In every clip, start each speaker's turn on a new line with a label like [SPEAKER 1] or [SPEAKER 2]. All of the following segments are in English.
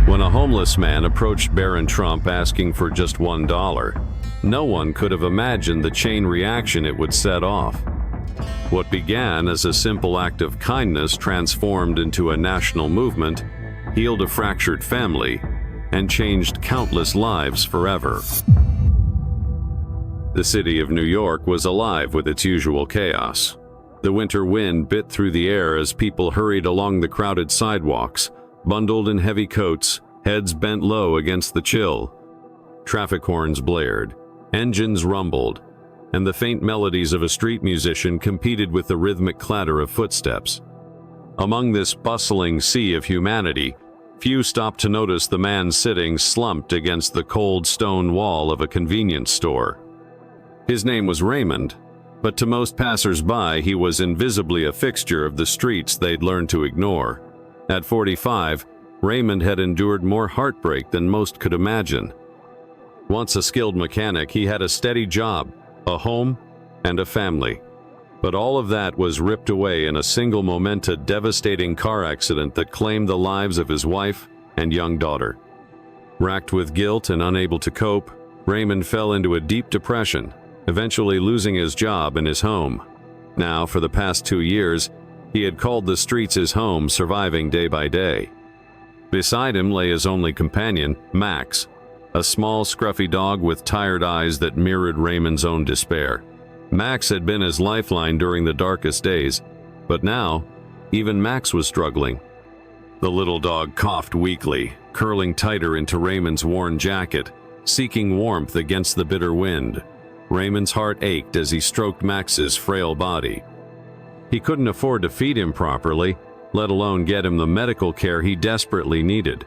[SPEAKER 1] when a homeless man approached Barron Trump asking for just $1. No one could have imagined the chain reaction it would set off. What began as a simple act of kindness transformed into a national movement, healed a fractured family, and changed countless lives forever. The city of New York was alive with its usual chaos. The winter wind bit through the air as people hurried along the crowded sidewalks, bundled in heavy coats, heads bent low against the chill. Traffic horns blared, engines rumbled, and the faint melodies of a street musician competed with the rhythmic clatter of footsteps. Among this bustling sea of humanity, few stopped to notice the man sitting slumped against the cold stone wall of a convenience store. His name was Raymond, but to most passers-by he was invisibly a fixture of the streets they'd learned to ignore. At 45, Raymond had endured more heartbreak than most could imagine. Once a skilled mechanic, he had a steady job, a home, and a family. But all of that was ripped away in a single momentous, devastating car accident that claimed the lives of his wife and young daughter. Racked with guilt and unable to cope, Raymond fell into a deep depression, eventually losing his job and his home. Now, for the past 2 years, he had called the streets his home, surviving day by day. Beside him lay his only companion, Max, a small, scruffy dog with tired eyes that mirrored Raymond's own despair. Max had been his lifeline during the darkest days, but now, even Max was struggling. The little dog coughed weakly, curling tighter into Raymond's worn jacket, seeking warmth against the bitter wind. Raymond's heart ached as he stroked Max's frail body. He couldn't afford to feed him properly, let alone get him the medical care he desperately needed.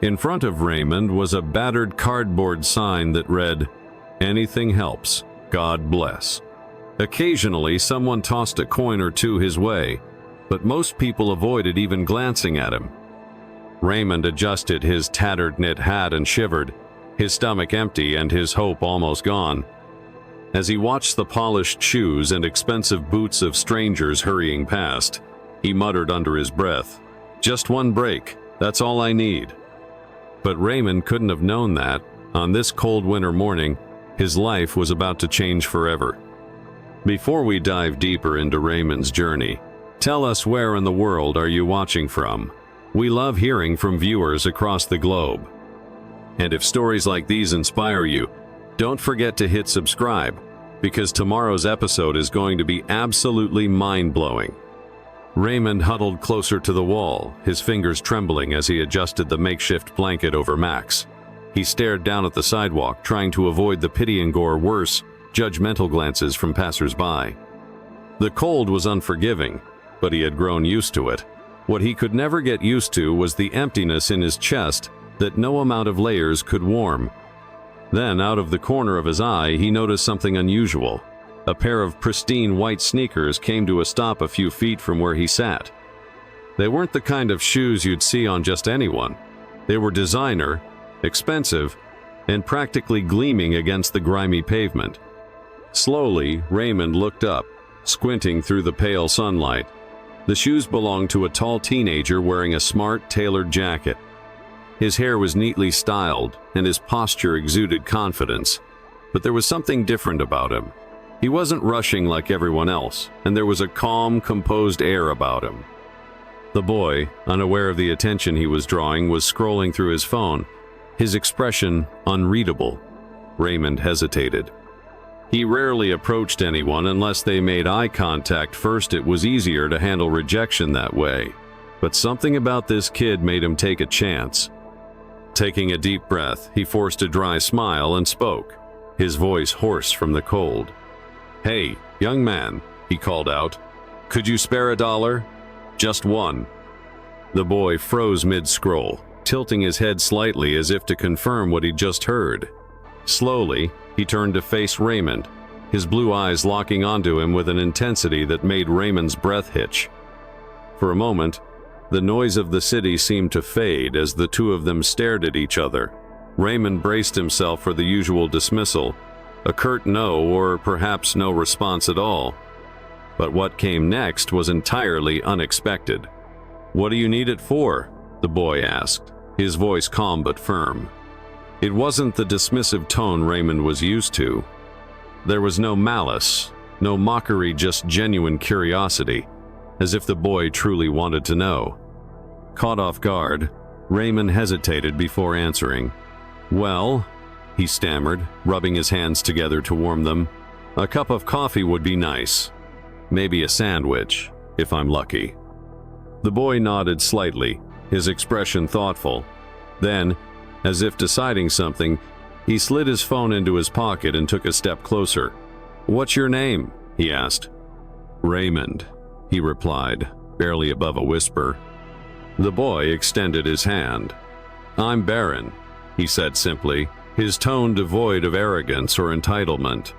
[SPEAKER 1] In front of Raymond was a battered cardboard sign that read, "Anything helps, God bless." Occasionally, someone tossed a coin or two his way, but most people avoided even glancing at him. Raymond adjusted his tattered knit hat and shivered, his stomach empty and his hope almost gone. As he watched the polished shoes and expensive boots of strangers hurrying past, he muttered under his breath, "Just one break, that's all I need." But Raymond couldn't have known that, on this cold winter morning, his life was about to change forever. Before we dive deeper into Raymond's journey, tell us, where in the world are you watching from? We love hearing from viewers across the globe. And if stories like these inspire you, don't forget to hit subscribe, because tomorrow's episode is going to be absolutely mind-blowing. Raymond huddled closer to the wall, his fingers trembling as he adjusted the makeshift blanket over Max. He stared down at the sidewalk, trying to avoid the pitying or worse, judgmental glances from passers-by. The cold was unforgiving, but he had grown used to it. What he could never get used to was the emptiness in his chest that no amount of layers could warm. Then, out of the corner of his eye, he noticed something unusual. A pair of pristine white sneakers came to a stop a few feet from where he sat. They weren't the kind of shoes you'd see on just anyone. They were designer, expensive, and practically gleaming against the grimy pavement. Slowly, Raymond looked up, squinting through the pale sunlight. The shoes belonged to a tall teenager wearing a smart, tailored jacket. His hair was neatly styled, and his posture exuded confidence. But there was something different about him. He wasn't rushing like everyone else, and there was a calm, composed air about him. The boy, unaware of the attention he was drawing, was scrolling through his phone, his expression unreadable. Raymond hesitated. He rarely approached anyone unless they made eye contact first. It was easier to handle rejection that way. But something about this kid made him take a chance. Taking a deep breath, he forced a dry smile and spoke, his voice hoarse from the cold. "Hey, young man," he called out. "Could you spare $1? Just one." The boy froze mid-scroll, tilting his head slightly as if to confirm what he'd just heard. Slowly, he turned to face Raymond, his blue eyes locking onto him with an intensity that made Raymond's breath hitch. For a moment, the noise of the city seemed to fade as the two of them stared at each other. Raymond braced himself for the usual dismissal, a curt no or perhaps no response at all. But what came next was entirely unexpected. "What do you need it for?" the boy asked. his voice calm but firm. It wasn't the dismissive tone Raymond was used to. There was no malice, no mockery, just genuine curiosity, as if the boy truly wanted to know. Caught off guard, Raymond hesitated before answering. "Well," he stammered, rubbing his hands together to warm them, "a cup of coffee would be nice. Maybe a sandwich, if I'm lucky." The boy nodded slightly, his expression thoughtful. Then, as if deciding something, he slid his phone into his pocket and took a step closer. "What's your name?" he asked. "Raymond," he replied, barely above a whisper. The boy extended his hand. "I'm Barron," he said simply, his tone devoid of arrogance or entitlement.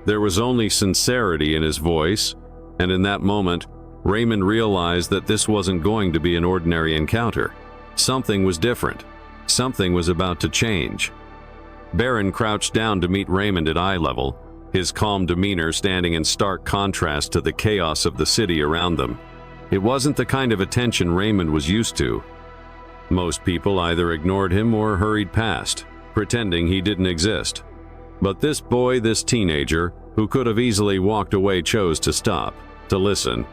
[SPEAKER 1] There was only sincerity in his voice, and in that moment, Raymond realized that this wasn't going to be an ordinary encounter. Something was different. Something was about to change. Barron crouched down to meet Raymond at eye level, his calm demeanor standing in stark contrast to the chaos of the city around them. It wasn't the kind of attention Raymond was used to. Most people either ignored him or hurried past, pretending he didn't exist. But this boy, this teenager, who could have easily walked away, chose to stop, to listen.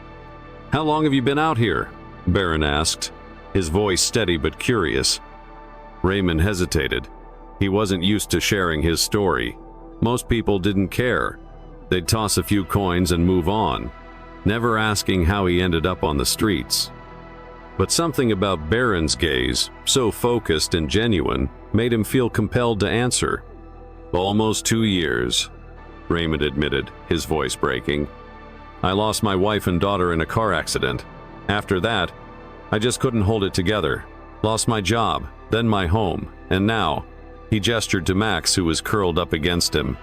[SPEAKER 1] "How long have you been out here?" Barron asked, his voice steady but curious. Raymond hesitated. He wasn't used to sharing his story. Most people didn't care. They'd toss a few coins and move on, never asking how he ended up on the streets. But something about Barron's gaze, so focused and genuine, made him feel compelled to answer. "Almost 2 years," Raymond admitted, his voice breaking. "I lost my wife and daughter in a car accident. After that, I just couldn't hold it together. Lost my job, then my home, and now," he gestured to Max, who was curled up against him.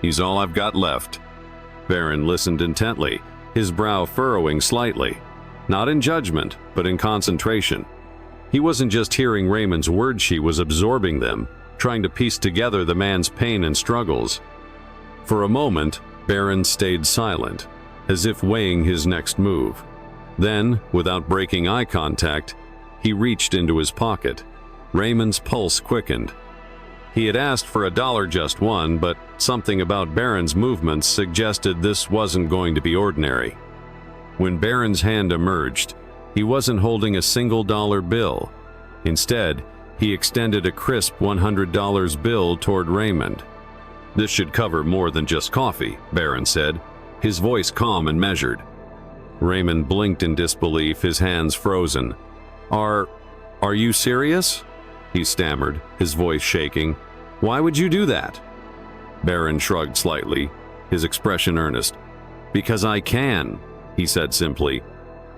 [SPEAKER 1] "He's all I've got left." Barron listened intently, his brow furrowing slightly, not in judgment, but in concentration. He wasn't just hearing Raymond's words, she was absorbing them, trying to piece together the man's pain and struggles. For a moment, Barron stayed silent, as if weighing his next move. Then, without breaking eye contact, he reached into his pocket. Raymond's pulse quickened. He had asked for $1, just one, but something about Barron's movements suggested this wasn't going to be ordinary. When Barron's hand emerged, he wasn't holding a single dollar bill. Instead, he extended a crisp $100 bill toward Raymond. "This should cover more than just coffee," Barron said, his voice calm and measured. Raymond blinked in disbelief, his hands frozen. Are you serious?" he stammered, his voice shaking. "Why would you do that?" Barron shrugged slightly, his expression earnest. "Because I can," he said simply.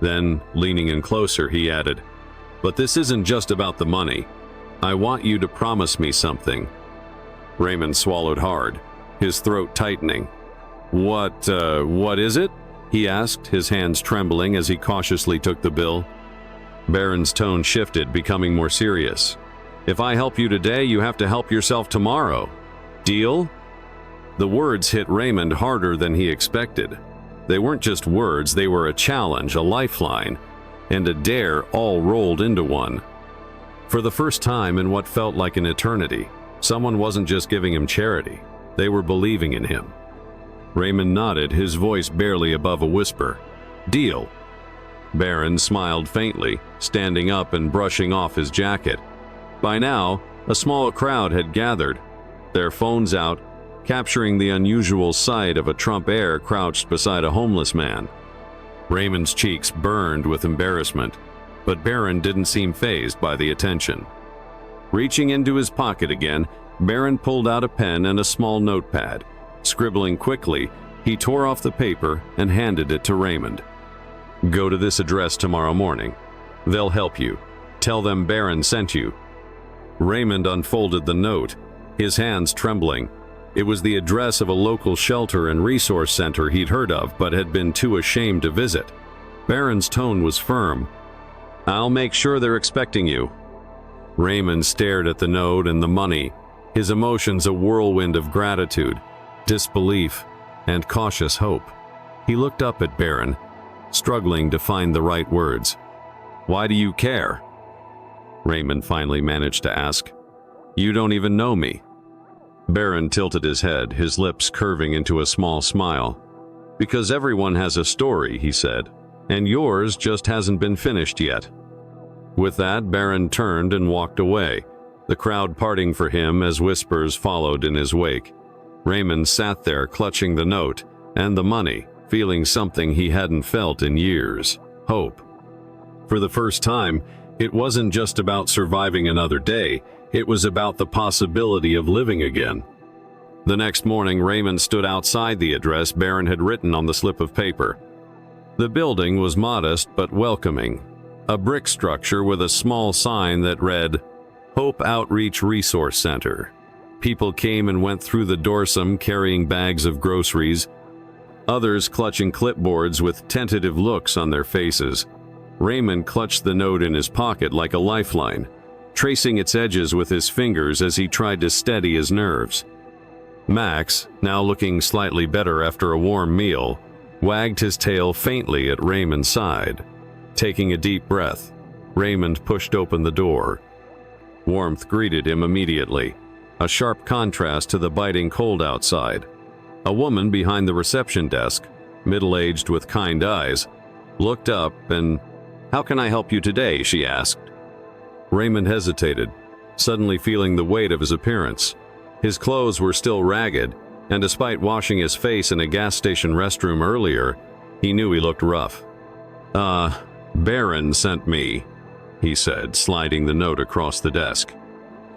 [SPEAKER 1] Then, leaning in closer, he added, "But this isn't just about the money. I want you to promise me something." Raymond swallowed hard, his throat tightening. What is it?" he asked, his hands trembling as he cautiously took the bill. Barron's tone shifted, becoming more serious. "If I help you today, you have to help yourself tomorrow. Deal?" The words hit Raymond harder than he expected. They weren't just words, they were a challenge, a lifeline, and a dare all rolled into one. For the first time in what felt like an eternity, someone wasn't just giving him charity, they were believing in him. Raymond nodded, his voice barely above a whisper. "Deal." Barron smiled faintly, standing up and brushing off his jacket. By now, a small crowd had gathered, their phones out, capturing the unusual sight of a Trump heir crouched beside a homeless man. Raymond's cheeks burned with embarrassment, but Barron didn't seem fazed by the attention. Reaching into his pocket again, Barron pulled out a pen and a small notepad. Scribbling quickly, he tore off the paper and handed it to Raymond. "Go to this address tomorrow morning. They'll help you. Tell them Barron sent you." Raymond unfolded the note, his hands trembling. It was the address of a local shelter and resource center he'd heard of but had been too ashamed to visit. Barron's tone was firm. "I'll make sure they're expecting you." Raymond stared at the note and the money, his emotions a whirlwind of gratitude, disbelief, and cautious hope. He looked up at Barron, struggling to find the right words. "Why do you care?" Raymond finally managed to ask. "You don't even know me." Barron tilted his head, his lips curving into a small smile. "Because everyone has a story," he said, "and yours just hasn't been finished yet." With that, Barron turned and walked away, the crowd parting for him as whispers followed in his wake. Raymond sat there clutching the note and the money, feeling something he hadn't felt in years: hope. For the first time, it wasn't just about surviving another day, it was about the possibility of living again. The next morning, Raymond stood outside the address Barron had written on the slip of paper. The building was modest but welcoming, a brick structure with a small sign that read, Hope Outreach Resource Center. People came and went through the doorstep carrying bags of groceries, others clutching clipboards with tentative looks on their faces. Raymond clutched the note in his pocket like a lifeline, tracing its edges with his fingers as he tried to steady his nerves. Max, now looking slightly better after a warm meal, wagged his tail faintly at Raymond's side. Taking a deep breath, Raymond pushed open the door. Warmth greeted him immediately, a sharp contrast to the biting cold outside. A woman behind the reception desk, middle-aged with kind eyes, looked up and, "How can I help you today?" she asked. Raymond hesitated, suddenly feeling the weight of his appearance. His clothes were still ragged, and despite washing his face in a gas station restroom earlier, he knew he looked rough. Barron sent me," he said, sliding the note across the desk.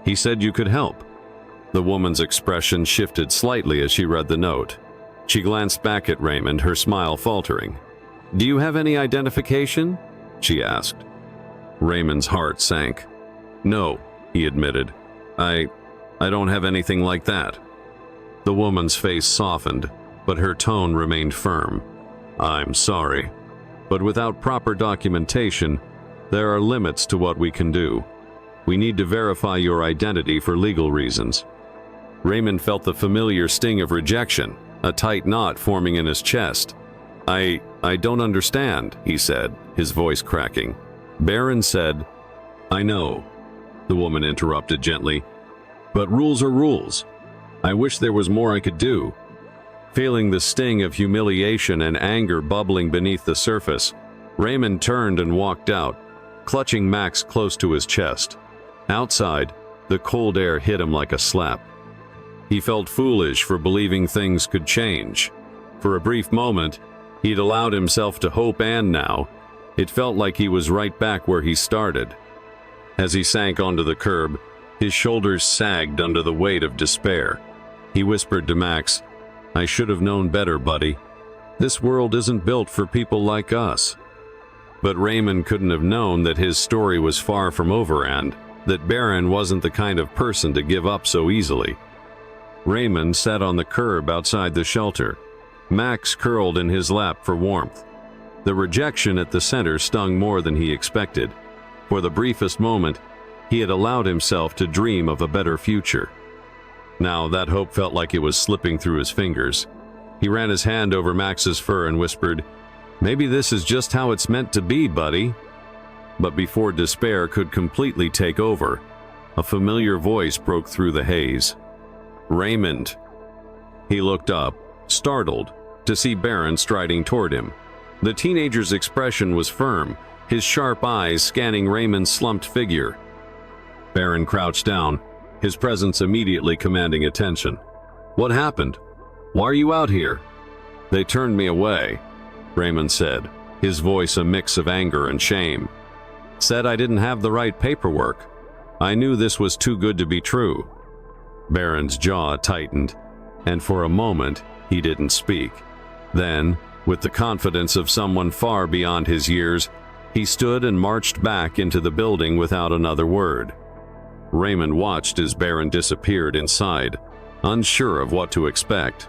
[SPEAKER 1] "He said you could help." The woman's expression shifted slightly as she read the note. She glanced back at Raymond, her smile faltering. "Do you have any identification?" she asked. Raymond's heart sank. "No," he admitted. I don't have anything like that." The woman's face softened, but her tone remained firm. "I'm sorry, but without proper documentation, there are limits to what we can do. We need to verify your identity for legal reasons." Raymond felt the familiar sting of rejection, a tight knot forming in his chest. I don't understand," he said, his voice cracking. Barron said, "I know," the woman interrupted gently, "but rules are rules. I wish there was more I could do." Feeling the sting of humiliation and anger bubbling beneath the surface, Raymond turned and walked out, clutching Max close to his chest. Outside, the cold air hit him like a slap. He felt foolish for believing things could change. For a brief moment, he'd allowed himself to hope, and now, it felt like he was right back where he started. As he sank onto the curb, his shoulders sagged under the weight of despair. He whispered to Max, "I should have known better, buddy. This world isn't built for people like us." But Raymond couldn't have known that his story was far from over and that Barron wasn't the kind of person to give up so easily. Raymond sat on the curb outside the shelter, Max curled in his lap for warmth. The rejection at the center stung more than he expected. For the briefest moment, he had allowed himself to dream of a better future. Now that hope felt like it was slipping through his fingers. He ran his hand over Max's fur and whispered, "Maybe this is just how it's meant to be, buddy." But before despair could completely take over, a familiar voice broke through the haze. "Raymond." He looked up, startled, to see Barron striding toward him. The teenager's expression was firm, his sharp eyes scanning Raymond's slumped figure. Barron crouched down, his presence immediately commanding attention. "What happened? Why are you out here?" "They turned me away," Raymond said, his voice a mix of anger and shame. "Said I didn't have the right paperwork. I knew this was too good to be true." Barron's jaw tightened, and for a moment he didn't speak. Then, with the confidence of someone far beyond his years, he stood and marched back into the building without another word. Raymond watched as Barron disappeared inside, unsure of what to expect.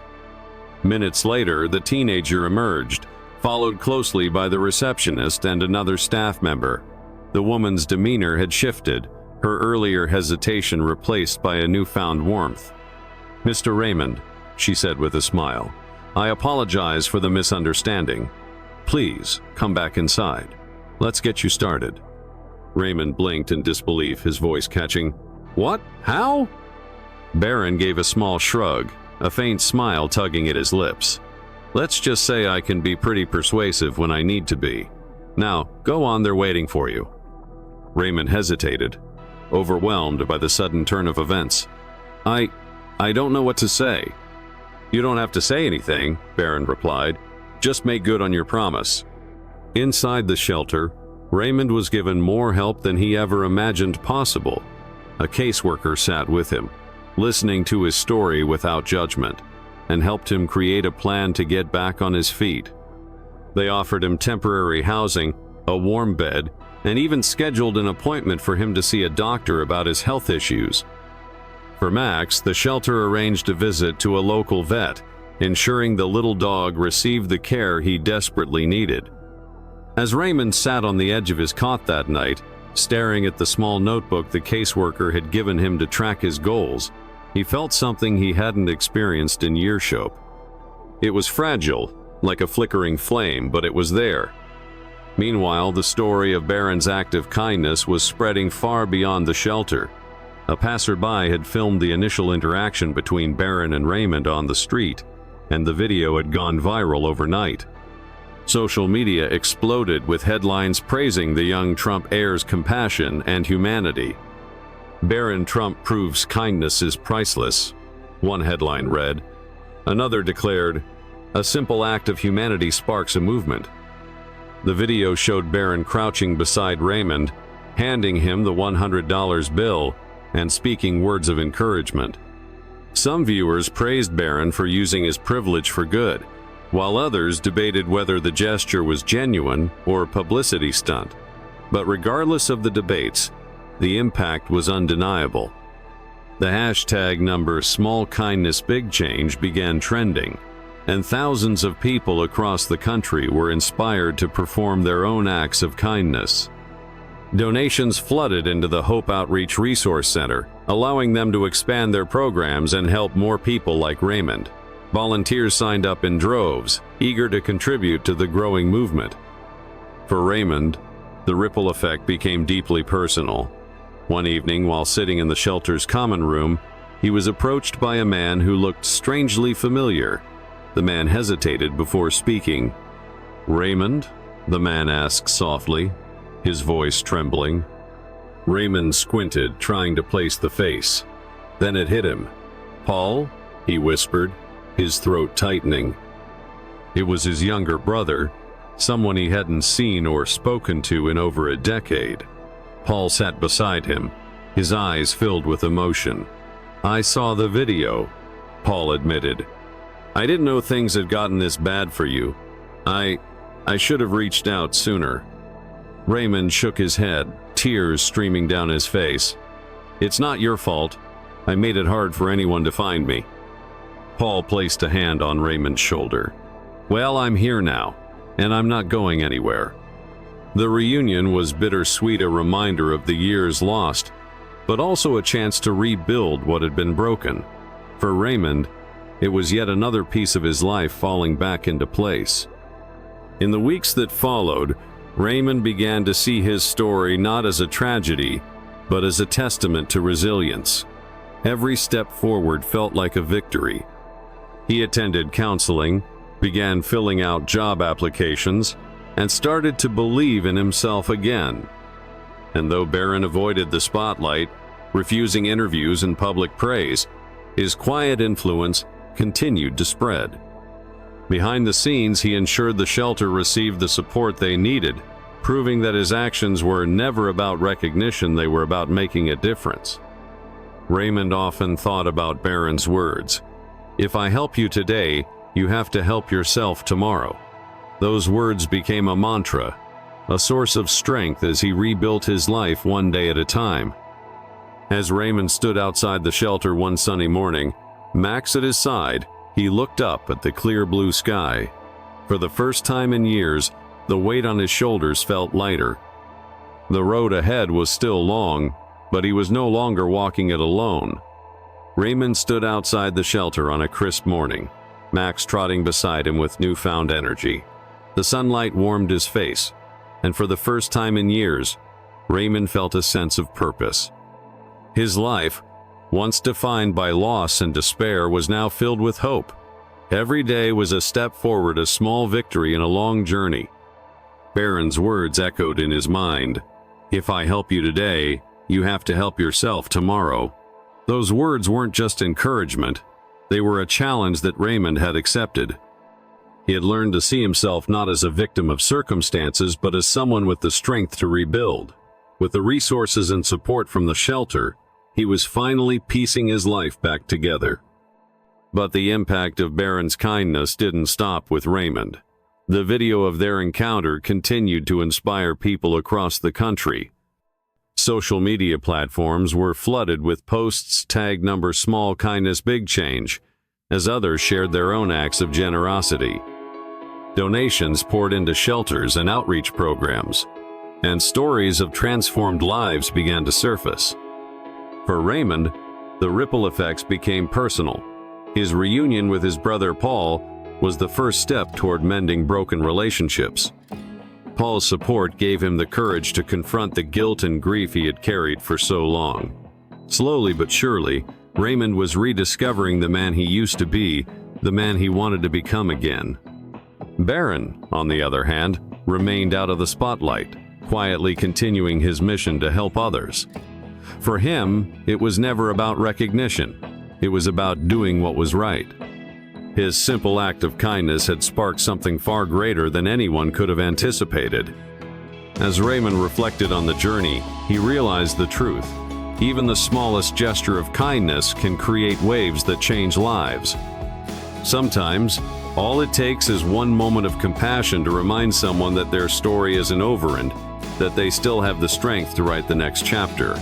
[SPEAKER 1] Minutes later, the teenager emerged, followed closely by the receptionist and another staff member. The woman's demeanor had shifted, her earlier hesitation replaced by a newfound warmth. "Mr. Raymond," she said with a smile, "I apologize for the misunderstanding. Please, come back inside. Let's get you started." Raymond blinked in disbelief, his voice catching. What? How? Barron gave a small shrug, a faint smile tugging at his lips. Let's just say I can be pretty persuasive when I need to be. Now, go on, they're waiting for you. Raymond hesitated, overwhelmed by the sudden turn of events. I don't know what to say. You don't have to say anything, Barron replied. Just make good on your promise. Inside the shelter, Raymond was given more help than he ever imagined possible. A caseworker sat with him, listening to his story without judgment, and helped him create a plan to get back on his feet. They offered him temporary housing, a warm bed, and even scheduled an appointment for him to see a doctor about his health issues. For Max, the shelter arranged a visit to a local vet, ensuring the little dog received the care he desperately needed. As Raymond sat on the edge of his cot that night, staring at the small notebook the caseworker had given him to track his goals, he felt something he hadn't experienced in yearshope. It was fragile, like a flickering flame, but it was there. Meanwhile, the story of Barron's act of kindness was spreading far beyond the shelter. A passerby had filmed the initial interaction between Barron and Raymond on the street, and the video had gone viral overnight. Social media exploded with headlines praising the young Trump heir's compassion and humanity. Barron Trump proves kindness is priceless, one headline read. Another declared, a simple act of humanity sparks a movement. The video showed Barron crouching beside Raymond, handing him the $100 bill and speaking words of encouragement. Some viewers praised Barron for using his privilege for good, while others debated whether the gesture was genuine or a publicity stunt. But regardless of the debates, the impact was undeniable. The hashtag number #SmallKindnessBigChange began trending, and thousands of people across the country were inspired to perform their own acts of kindness. Donations flooded into the Hope Outreach Resource Center, allowing them to expand their programs and help more people like Raymond. Volunteers signed up in droves, eager to contribute to the growing movement. For Raymond, the ripple effect became deeply personal. One evening, while sitting in the shelter's common room, he was approached by a man who looked strangely familiar. The man hesitated before speaking. "Raymond?" the man asked softly, his voice trembling. Raymond squinted, trying to place the face. Then it hit him. "Paul?" he whispered, his throat tightening. It was his younger brother, someone he hadn't seen or spoken to in over a decade. Paul sat beside him, his eyes filled with emotion. "I saw the video," Paul admitted. "I didn't know things had gotten this bad for you. I should have reached out sooner." Raymond shook his head, tears streaming down his face. "It's not your fault. I made it hard for anyone to find me." Paul placed a hand on Raymond's shoulder. "Well, I'm here now, and I'm not going anywhere." The reunion was bittersweet, a reminder of the years lost, but also a chance to rebuild what had been broken. For Raymond, it was yet another piece of his life falling back into place. In the weeks that followed, Raymond began to see his story not as a tragedy, but as a testament to resilience. Every step forward felt like a victory. He attended counseling, began filling out job applications, and started to believe in himself again. And though Barron avoided the spotlight, refusing interviews and public praise, his quiet influence continued to spread. Behind the scenes, he ensured the shelter received the support they needed, proving that his actions were never about recognition, they were about making a difference. Raymond often thought about Barron's words, "If I help you today, you have to help yourself tomorrow." Those words became a mantra, a source of strength as he rebuilt his life one day at a time. As Raymond stood outside the shelter one sunny morning, Max at his side, he looked up at the clear blue sky. For the first time in years, the weight on his shoulders felt lighter. The road ahead was still long, but he was no longer walking it alone. Raymond stood outside the shelter on a crisp morning, Max trotting beside him with newfound energy. The sunlight warmed his face, and for the first time in years, Raymond felt a sense of purpose. His life, once defined by loss and despair, was now filled with hope. Every day was a step forward, a small victory in a long journey. Barron's words echoed in his mind. "If I help you today, you have to help yourself tomorrow." Those words weren't just encouragement. They were a challenge that Raymond had accepted. He had learned to see himself not as a victim of circumstances, but as someone with the strength to rebuild. With the resources and support from the shelter, he was finally piecing his life back together. But the impact of Barron's kindness didn't stop with Raymond. The video of their encounter continued to inspire people across the country. Social media platforms were flooded with posts tagged "Small kindness, big change," as others shared their own acts of generosity. Donations poured into shelters and outreach programs, and stories of transformed lives began to surface. For Raymond, the ripple effects became personal. His reunion with his brother Paul was the first step toward mending broken relationships. Paul's support gave him the courage to confront the guilt and grief he had carried for so long. Slowly but surely, Raymond was rediscovering the man he used to be, the man he wanted to become again. Barron, on the other hand, remained out of the spotlight, quietly continuing his mission to help others. For him, it was never about recognition. It was about doing what was right. His simple act of kindness had sparked something far greater than anyone could have anticipated. As Raymond reflected on the journey, he realized the truth. Even the smallest gesture of kindness can create waves that change lives. Sometimes, all it takes is one moment of compassion to remind someone that their story isn't over and that they still have the strength to write the next chapter.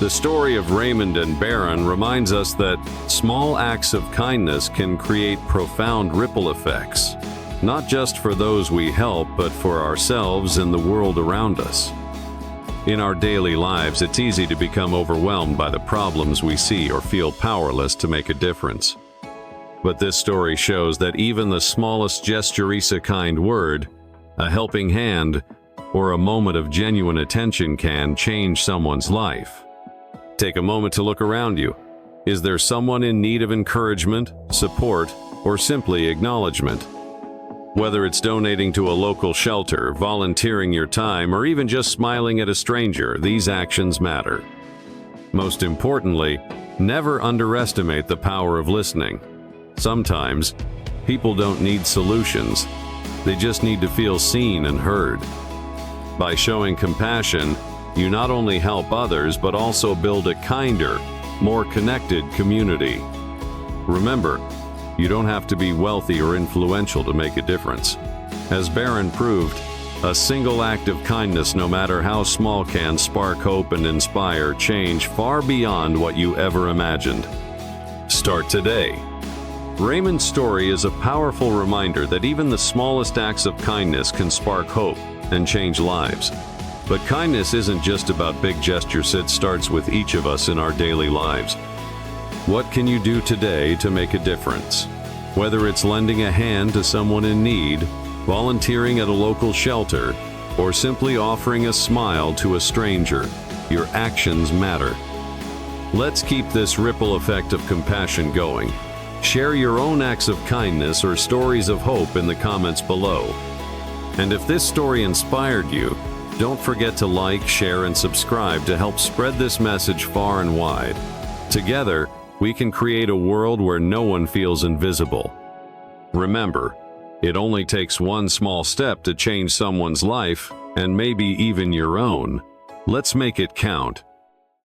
[SPEAKER 1] The story of Raymond and Barron reminds us that small acts of kindness can create profound ripple effects, not just for those we help, but for ourselves and the world around us. In our daily lives, it's easy to become overwhelmed by the problems we see or feel powerless to make a difference. But this story shows that even the smallest gesture, a kind word, a helping hand, or a moment of genuine attention can change someone's life. Take a moment to look around you. Is there someone in need of encouragement, support, or simply acknowledgement? Whether it's donating to a local shelter, volunteering your time, or even just smiling at a stranger, these actions matter. Most importantly, never underestimate the power of listening. Sometimes, people don't need solutions. They just need to feel seen and heard. By showing compassion, you not only help others, but also build a kinder, more connected community. Remember, you don't have to be wealthy or influential to make a difference. As Barron proved, a single act of kindness, no matter how small, can spark hope and inspire change far beyond what you ever imagined. Start today. Raymond's story is a powerful reminder that even the smallest acts of kindness can spark hope and change lives. But kindness isn't just about big gestures, it starts with each of us in our daily lives. What can you do today to make a difference? Whether it's lending a hand to someone in need, volunteering at a local shelter, or simply offering a smile to a stranger, your actions matter. Let's keep this ripple effect of compassion going. Share your own acts of kindness or stories of hope in the comments below. And if this story inspired you, don't forget to like, share, and subscribe to help spread this message far and wide. Together, we can create a world where no one feels invisible. Remember, it only takes one small step to change someone's life, and maybe even your own. Let's make it count.